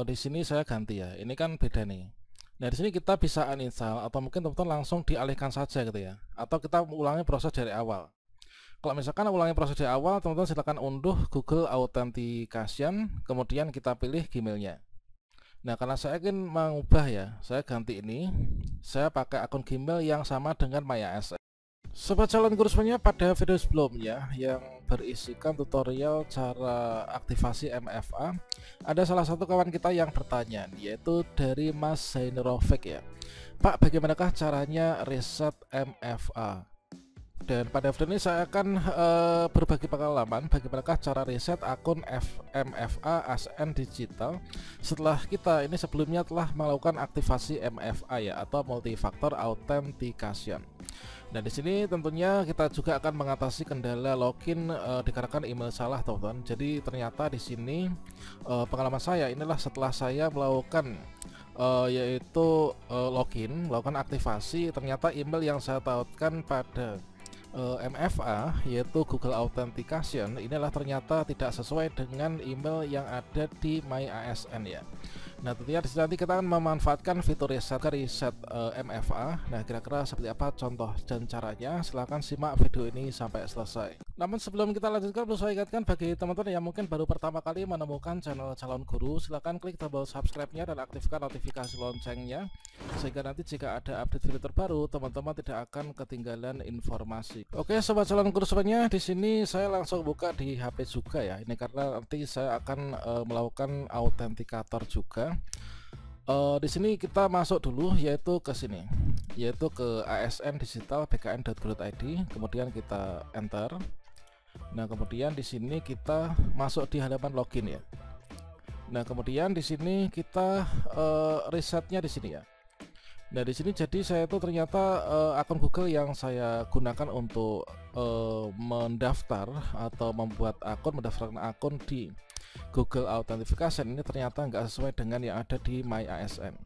Di sini saya ganti ya. Ini kan beda nih. Nah, di sini kita bisa uninstall atau mungkin teman-teman langsung dialihkan saja gitu ya. Atau kita ulangi proses dari awal. Kalau misalkan ulangi proses dari awal, teman-teman silakan unduh Google Authentication, kemudian kita pilih Gmailnya. Nah, karena saya ingin mengubah ya, saya ganti ini. Saya pakai akun Gmail yang sama dengan MyASN. Sobat calon kursusnya, pada video sebelumnya yang berisikan tutorial cara aktivasi MFA, ada salah satu kawan kita yang bertanya, yaitu dari Mas Zainurovic ya. Pak, bagaimanakah caranya reset MFA? Dan pada video ini saya akan berbagi pengalaman bagaimanakah cara reset akun MFA ASN Digital setelah kita ini sebelumnya telah melakukan aktivasi MFA ya, atau multi-factor authentication. Nah, di sini tentunya kita juga akan mengatasi kendala login dikarenakan email salah, teman-teman. Jadi ternyata di sini pengalaman saya inilah setelah saya melakukan yaitu melakukan aktivasi, ternyata email yang saya tautkan pada MFA yaitu Google Authentication inilah ternyata tidak sesuai dengan email yang ada di MyASN ya. Nah, tentunya nanti kita akan memanfaatkan fitur reset MFA. Nah, kira-kira seperti apa contoh dan caranya? Silahkan simak video ini sampai selesai. Namun sebelum kita lanjutkan, perlu saya ingatkan bagi teman-teman yang mungkin baru pertama kali menemukan channel Calon Guru, silahkan klik tombol subscribe-nya dan aktifkan notifikasi loncengnya, sehingga nanti jika ada update video terbaru, teman-teman tidak akan ketinggalan informasi. Oke, sobat calon guru semuanya, di sini saya langsung buka di HP juga ya. Ini karena nanti saya akan melakukan autentikator juga. Di sini kita masuk dulu yaitu ke sini, yaitu ke ASN Digital bkn.go.id, kemudian kita enter. Nah, kemudian di sini kita masuk di halaman login ya. Nah, kemudian di sini kita resetnya di sini ya. Nah, di sini jadi saya itu ternyata akun Google yang saya gunakan untuk mendaftar atau mendaftarkan akun di Google Authentication ini ternyata nggak sesuai dengan yang ada di MyASN.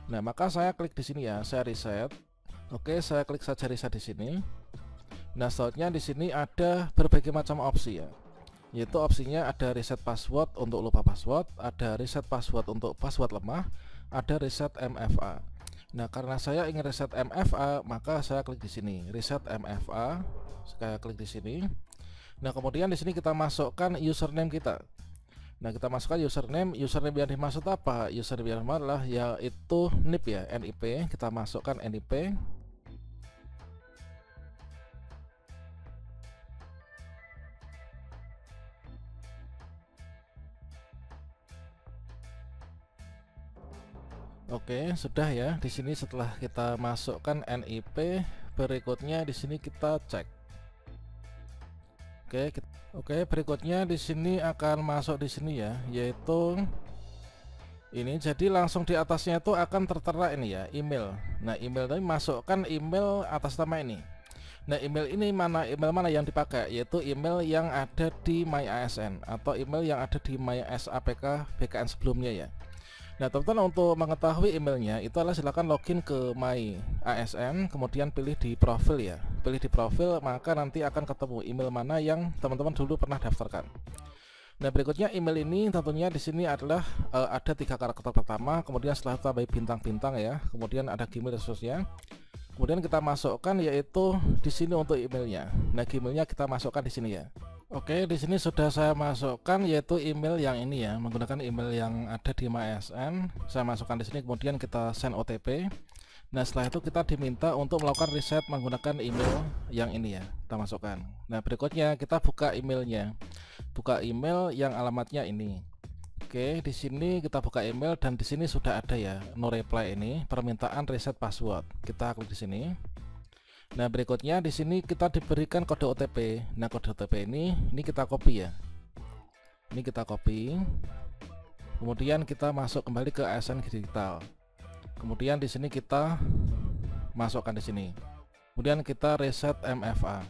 Nah, maka saya klik di sini ya, saya reset. Oke, saya klik saja reset di sini. Nah, selanjutnya di sini ada berbagai macam opsi ya. Yaitu opsinya ada reset password untuk lupa password, ada reset password untuk password lemah, ada reset MFA. Nah, karena saya ingin reset MFA, maka saya klik di sini, reset MFA. Saya klik di sini. Nah, kemudian di sini kita masukkan username kita. Nah, kita masukkan username yang dimaksud apa? Username yang adalah yaitu NIP ya, NIP. Kita masukkan NIP. Oke, sudah ya. Di sini setelah kita masukkan NIP, berikutnya di sini kita cek. Oke, berikutnya di sini akan masuk di sini ya, yaitu ini. Jadi langsung di atasnya itu akan tertera ini ya, email. Nah, email tadi masukkan email atas nama ini. Nah, email mana yang dipakai, yaitu email yang ada di MyASN atau email yang ada di MySAPK BKN sebelumnya ya. Nah, teman-teman, untuk mengetahui emailnya itu adalah silakan login ke MyASN, kemudian pilih di profil ya. Pilih di profil, maka nanti akan ketemu email mana yang teman-teman dulu pernah daftarkan. Nah, berikutnya email ini tentunya di sini adalah ada 3 karakter pertama, kemudian setelah itu tambah bintang-bintang ya, kemudian ada Gmail dan seterusnya. Kemudian kita masukkan yaitu di sini untuk emailnya. Nah, Gmailnya kita masukkan di sini ya. Oke, di sini sudah saya masukkan yaitu email yang ini ya, menggunakan email yang ada di MyASN. Saya masukkan di sini, kemudian kita send OTP. Nah, setelah itu kita diminta untuk melakukan reset menggunakan email yang ini ya, kita masukkan. Nah, berikutnya kita buka emailnya. Buka email yang alamatnya ini. Oke, di sini kita buka email dan di sini sudah ada ya, no reply ini, permintaan reset password. Kita klik di sini. Nah, berikutnya di sini kita diberikan kode OTP. Nah, kode OTP ini kita copy ya. Ini kita copy. Kemudian kita masuk kembali ke ASN Digital. Kemudian di sini kita masukkan di sini. Kemudian kita reset MFA.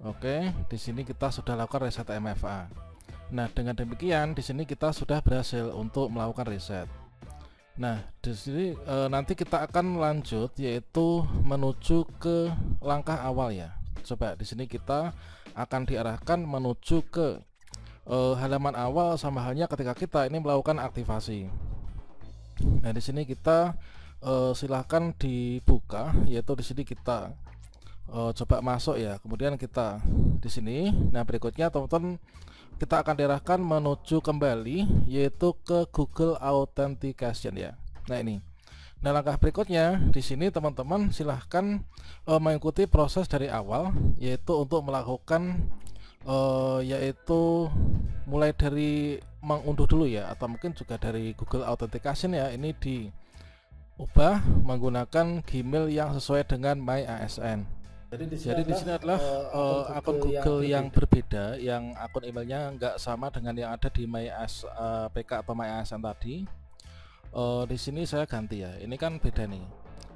Oke, di sini kita sudah lakukan reset MFA. Nah, dengan demikian di sini kita sudah berhasil untuk melakukan reset. Nah, di sini nanti kita akan lanjut yaitu menuju ke langkah awal ya. Coba di sini kita akan diarahkan menuju ke halaman awal sama halnya ketika kita ini melakukan aktivasi. Nah, di sini kita silahkan dibuka, yaitu di sini kita coba masuk ya. Kemudian kita di sini. Nah, berikutnya teman-teman kita akan diarahkan menuju kembali yaitu ke Google Authentication ya. Nah, ini. Nah, langkah berikutnya di sini teman-teman silahkan mengikuti proses dari awal, yaitu untuk melakukan yaitu mulai dari mengunduh dulu ya, atau mungkin juga dari Google Authentication ya. Ini diubah menggunakan Gmail yang sesuai dengan MyASN. Jadi di sini adalah akun Google yang berbeda, yang akun emailnya nggak sama dengan yang ada di MyPK atau MyASN tadi. Di sini saya ganti ya. Ini kan beda nih.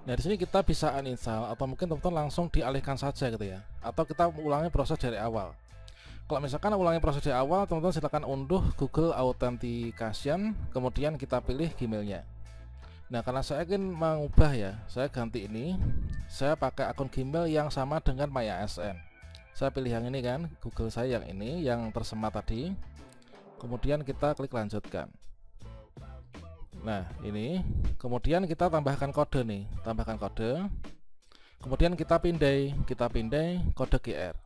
Nah, di sini kita bisa uninstall atau mungkin teman-teman langsung dialihkan saja gitu ya. Atau kita ulangi proses dari awal. Kalau misalkan ulangi proses dari awal, teman-teman silakan unduh Google Authentication, kemudian kita pilih Gmailnya. Nah, karena saya ingin mengubah ya, saya ganti ini. Saya pakai akun Gmail yang sama dengan MyASN. Saya pilih yang ini kan, Google saya yang ini, yang tersemat tadi. Kemudian kita klik lanjutkan. Nah, ini. Kemudian kita tambahkan kode nih, tambahkan kode. Kemudian kita pindai kode QR.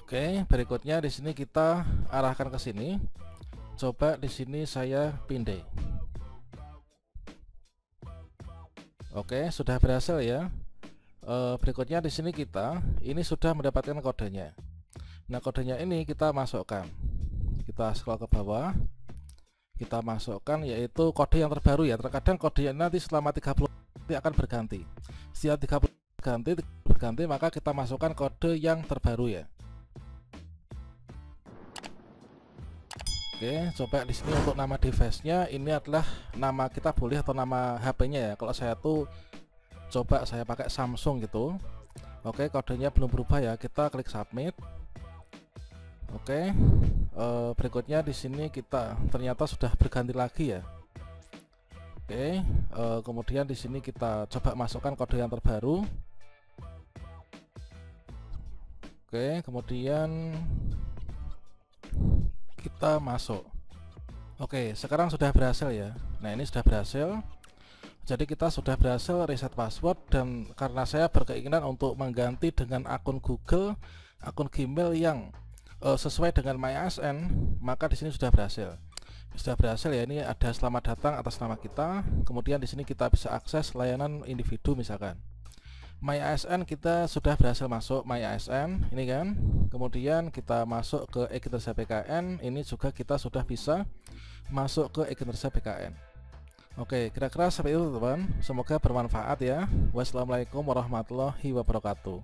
Oke, berikutnya di sini kita arahkan ke sini. Coba di sini saya pindai. Oke, sudah berhasil ya. Berikutnya di sini kita ini sudah mendapatkan kodenya. Nah, kodenya ini kita masukkan. Kita scroll ke bawah. Kita masukkan yaitu kode yang terbaru ya. Terkadang kodenya nanti selama 30 menit akan berganti. Setiap 30 berganti, maka kita masukkan kode yang terbaru ya. Oke, coba di sini untuk nama device-nya ini adalah nama kita boleh atau nama HP-nya ya. Kalau saya tuh coba saya pakai Samsung gitu. Oke, kodenya belum berubah ya. Kita klik submit. Oke, berikutnya di sini kita ternyata sudah berganti lagi ya. Oke, kemudian di sini kita coba masukkan kode yang terbaru. Oke, kemudian kita masuk. Oke, sekarang sudah berhasil ya. Nah, ini sudah berhasil. Jadi kita sudah berhasil reset password, dan karena saya berkeinginan untuk mengganti dengan akun Google, akun Gmail yang sesuai dengan MyASN, maka di sini sudah berhasil. Sudah berhasil ya. Ini ada selamat datang atas nama kita. Kemudian di sini kita bisa akses layanan individu misalkan. MyASN kita sudah berhasil masuk MyASN ini kan. Kemudian kita masuk ke e-Kinerja PKN, ini juga kita sudah bisa masuk ke e-Kinerja PKN. Oke, kira-kira seperti itu teman-teman. Semoga bermanfaat ya. Wassalamualaikum warahmatullahi wabarakatuh.